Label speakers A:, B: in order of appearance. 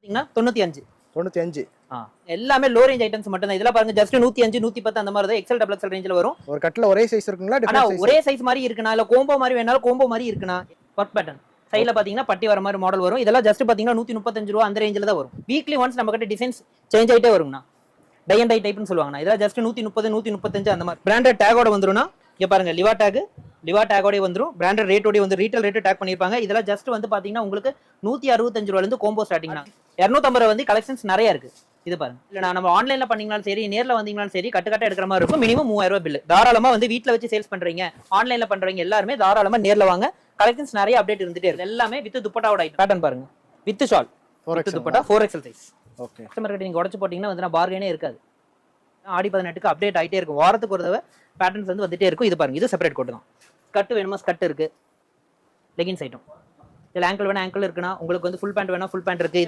A: 95.
B: 95.
A: எல்லாமே low range items மட்டும் தான். இதெல்லாம் பாருங்க ஜஸ்ட் 105 110 அந்த மாதிரி தான். எக்ஸல் டபுள் எக்ஸல் ரேஞ்சில வரும்.
B: ஒரு கட்ல ஒரே சைஸ் இருக்குங்களா?
A: ஆனா ஒரே சைஸ் மாதிரி இருக்குனா இல்ல கோம்போ மாதிரி வேணாலும் கோம்போ மாதிரி இருக்குனா ஒர்க் பேட்டர்ன் சைடுல பாத்தீங்கன்னா பட்டி வர மாதிரி மாடல் வரும். இதெல்லாம் ஜஸ்ட் பாத்தீங்கன்னா 135 ரூபாய் அந்த ரேஞ்சில தான் வரும். வீக்லி ஒன்ஸ் நம்ம கிட்ட டிசைன்ஸ் சேஞ்ச் ஆயிட்டே வரும்னா. டை அண்ட் டை டைப்னு சொல்லுவாங்க. இதெல்லாம் ஜஸ்ட் 130 135 அந்த மாதிரி. பிராண்டட் டேகோட வந்துரும்னா இங்க பாருங்க லிவா டேகோட வந்துரும். பிராண்டட் ரேட்டோட வந்து ரீட்டைல் ரேட் டேக் பண்ணிருப்பாங்க. இதெல்லாம் ஜஸ்ட் வந்து பாத்தீங்கன்னா உங்களுக்கு 165 ரூபாயில இருந்து கோம்போ ஸ்டார்டிங்னா 250 வந்து கலெக்ஷன்ஸ் நிறைய இருக்கு. இது பாருங்க. இல்ல நம்ம ஆன்லைன்ல பண்ணீங்களாலும் சரி நேர்ல வந்தீங்களாலும் சரி கட்டு எடுக்கிற மாதிரி இருக்கும். மினிமம் 3000 ரூபாய் பில். தாராளமா வந்து வீட்ல வச்சு சேல்ஸ் பண்றீங்க ஆன்லைன்ல பண்றீங்க எல்லாருமே தாராளமா நேர்ல வாங்க. கலெக்ஷன்ஸ் நிறைய அப்டேட் இருந்துட்டே இருக்கு. எல்லாமே வித் துப்பட்டாவோட ஐட்டம் பேட்டர்ன் பாருங்க. With shawl with dupatta 4XL size. Okay. Customer கிட்ட நீங்க உடைச்சு போட்டீங்கன்னா வந்து பார்கெனே இருக்காது. ஆடி 18க்கு அப்டேட் ஆயிட்டே இருக்கும். வாரத்துக்கு ஒரு தடவை பேட்டர்ன்ஸ் வந்து வந்துட்டே இருக்கும். இது பாருங்க. இது செப்பரேட் கோட் தான். ஸ்கர்ட் வேணுமா ஸ்கர்ட் இருக்கு. Leggings item. இதுல ஆங்கிள் வேணா ஆங்கிள் இருக்குனா உங்களுக்கு வந்து ஃபுல் பேண்ட் வேணா ஃபுல் பேண்ட் இருக்கு.